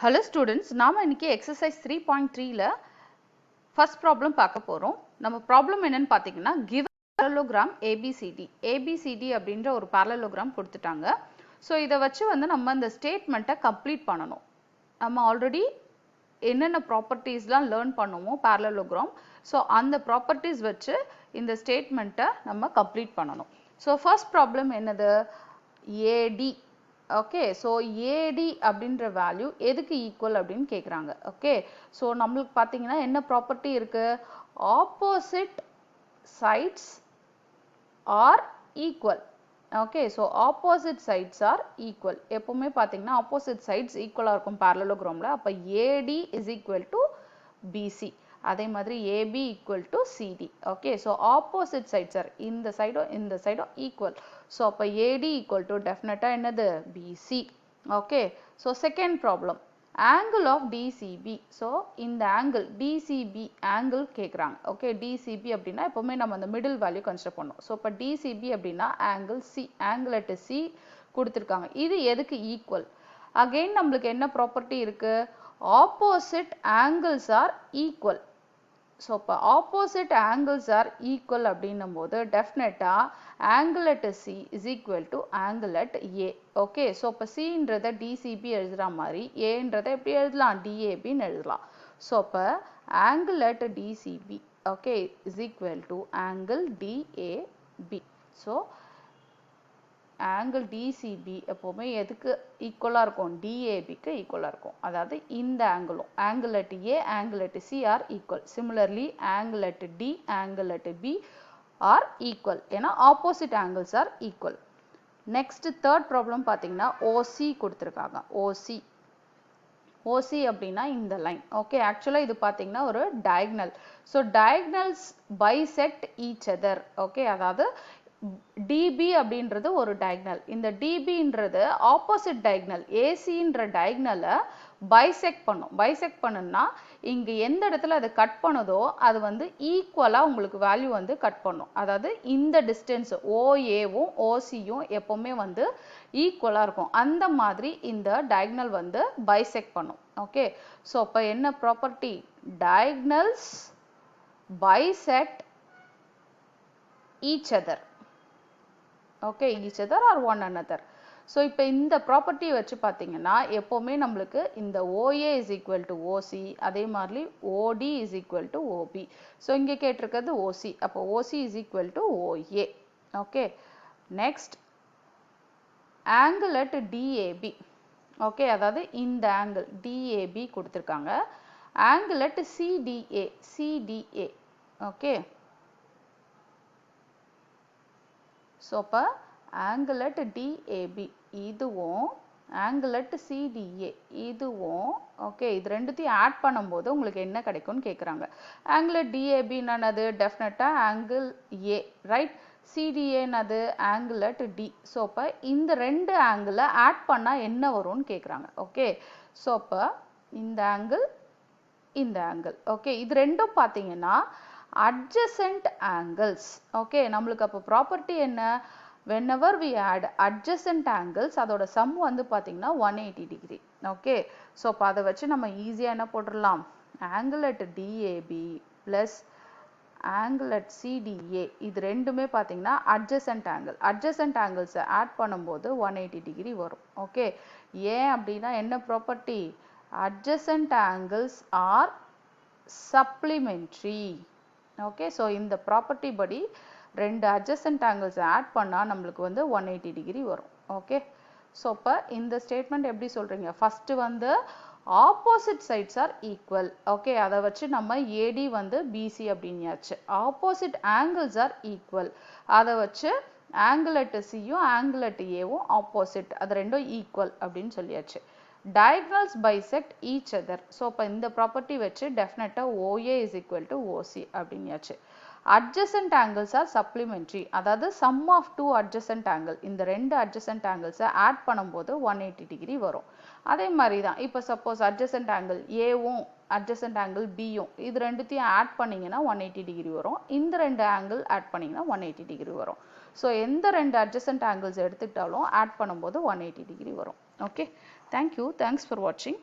Hello students, நாம இன்னைக்கு exercise 3.3ல first problem பார்க்க போறோம். நம்ம problem என்னன்னு பார்த்தீங்கன்னா given parallelogram ABCD. ABCD அப்படின்ற ஒரு parallelogram கொடுத்துட்டாங்க. ஸோ இதை வச்சு வந்து நம்ம இந்த ஸ்டேட்மெண்ட்டை கம்ப்ளீட் பண்ணணும். நம்ம ஆல்ரெடி என்னென்ன ப்ராப்பர்ட்டிஸ்லாம் லேர்ன் பண்ணுவோம் parallelogram. ஸோ அந்த ப்ராப்பர்ட்டிஸ் வச்சு இந்த ஸ்டேட்மெண்ட்டை நம்ம கம்ப்ளீட் பண்ணணும். ஸோ ஃபர்ஸ்ட் ப்ராப்ளம் என்னது? AD. ஓகே, ஸோ ஏடி அப்படின்ற வேல்யூ எதுக்கு ஈக்குவல் அப்படின்னு கேட்குறாங்க. ஓகே, ஸோ நம்மளுக்கு பார்த்தீங்கன்னா என்ன ப்ராப்பர்ட்டி இருக்கு? Opposite sides are equal. Okay, so opposite sides are equal. எப்பவுமே பார்த்தீங்கன்னா ஆப்போசிட் சைட்ஸ் ஈக்குவலாக இருக்கும் parallelogram. அப்போ AD is equal to BC. அதே மாதிரி AB equal to CD. Okay, so opposite sides are இந்த சைடும் equal. So அப்போ AD equal to definite என்னது? BC. Okay, so second problem. Angle of DCB. So இந்த angle DCB angle கேட்குறாங்க. Okay, DCB அப்படின்னா எப்பவுமே நம்ம அந்த middle value consider பண்ணோம். So இப்போ DCB அப்படின்னா angle C. Angle at C கொடுத்துருக்காங்க. இது எதுக்கு equal? Again நம்மளுக்கு என்ன ப்ராப்பர்ட்டி இருக்கு? Opposite angles are equal. So, இப்போ opposite angles are equal அப்படின்னும் போது definitely angle at C is equal to angle at A. Okay, so இப்போ Cன்றதை DCB எழுதுற மாதிரி Aன்றதை எப்படி எழுதலாம்? DAB ன்னு எழுதலாம். So, இப்போ angle at DCB okay, is equal to angle DAB. So, angle DCB எப்பவுமே எதுக்கு ஈக்குவலாக இருக்கும்? DABக்கு ஈக்குவலாக இருக்கும். அதாவது இந்த ஆங்கிளும் angle at A, angle at C are equal. Similarly, angle at D, angle at B are equal. ஏன்னா opposite angles are equal. Next third problem பார்த்தீங்கன்னா OC கொடுத்துருக்காங்க. OC அப்படின்னா இந்த லைன். ஓகே, ஆக்சுவலாக இது பார்த்தீங்கன்னா ஒரு diagonal. So diagonals bisect each other. Okay, அதாவது DB அப்படின்றது ஒரு diagonal. இந்த DBன்றது opposite diagonal. ACன்ற diagonal-ஐ bisect பண்ணும். bisect பண்ணுன்னா இங்க எந்த இடத்துல அது கட் பண்ணுதோ அது வந்து ஈக்குவலாக உங்களுக்கு வேல்யூ வந்து கட் பண்ணும். அதாவது இந்த டிஸ்டன்ஸ் OAவும் OCயும் எப்பவுமே வந்து ஈக்குவலாக இருக்கும். அந்த மாதிரி இந்த diagonal வந்து bisect பண்ணும். ஓகே, ஸோ இப்போ என்ன property? diagonals bisect each other. Okay, each other or one another. So இப்போ இந்த ப்ராப்பர்ட்டி வச்சு பார்த்தீங்கன்னா எப்பவுமே நம்மளுக்கு இந்த OA is equal to OC, அதே மாதிரி OD is equal to OB. So இங்கே கேட்டிருக்கிறது OC. அப்போ OC is equal to OA. Okay, next angle at DAB. Okay, அதாவது இந்த angle DAB கொடுத்துருக்காங்க. angle at CDA. Okay. So இப்போ angle at DAB இதுவும் angle at CDA இதுவும் okay, இது ரெண்டுத்தையும் ஆட் பண்ணும்போது உங்களுக்கு என்ன கிடைக்கும்னு கேட்குறாங்க. angle at DAB என்னது? டெஃபினட்டாக angle A, ரைட்? CDA என்னது? angle at D. ஸோ இப்போ இந்த ரெண்டு ஆங்கிளை ஆட் பண்ணால் என்ன வரும்னு கேட்குறாங்க. ஓகே, ஸோ இப்போ இந்த ஆங்கிள் இந்த ஆங்கிள் ஓகே, இது ரெண்டும் பார்த்தீங்கன்னா adjacent angles. Okay, நம்மளுக்கு அப்போ ப்ராப்பர்ட்டி என்ன? whenever we add adjacent angles அதோட சம் வந்து பார்த்தீங்கன்னா 180 டிகிரி. ஓகே, ஸோ அப்போ அதை வச்சு நம்ம ஈஸியாக என்ன போட்டுடலாம்? angle at DAB plus angle at CDA இது ரெண்டுமே பார்த்தீங்கன்னா adjacent angle. adjacent angles add பண்ணும்போது 180 டிகிரி வரும். ஓகே, ஏன் அப்படின்னா என்ன property? adjacent angles are supplementary. Okay, so இந்த ப்ராப்பர்ட்டி படி ரெண்டு adjacent angles ஆட் பண்ணால் நம்மளுக்கு வந்து 180 டிகிரி வரும். ஓகே, ஸோ இப்போ இந்த ஸ்டேட்மெண்ட் எப்படி சொல்கிறீங்க? ஃபஸ்ட்டு வந்து opposite sides are equal. Okay, அதை வச்சு நம்ம ஏடி வந்து பிசி அப்படின்யாச்சு. Opposite angles are equal. அதை வச்சு ஆங்கிள் அட் சியும் ஆங்கிள் அட் ஏவும் ஆப்போசிட், அது ரெண்டும் ஈக்குவல் அப்படின்னு சொல்லியாச்சு. diagonals bisect each other. So இப்போ இந்த ப்ராப்பர்ட்டி வச்சு டெஃபினட்டாக OA is equal to OC அப்படின்யாச்சு. adjacent angles are supplementary. அதாவது sum of two adjacent angle. இந்த ரெண்டு adjacent angles ஆட் பண்ணும்போது 180 டிகிரி வரும். அதே மாதிரி தான் இப்போ சப்போஸ் adjacent angle ஏவும் adjacent angle பியும் இது ரெண்டுத்தையும் ஆட் பண்ணிங்கன்னா 180 டிகிரி வரும். இந்த ரெண்டு ஆங்கிள் ஆட் பண்ணிங்கன்னா 180 டிகிரி வரும். ஸோ எந்த ரெண்டு adjacent angles எடுத்துக்கிட்டாலும் ஆட் பண்ணும்போது 180 டிகிரி வரும். Okay, thank you. Thanks for watching.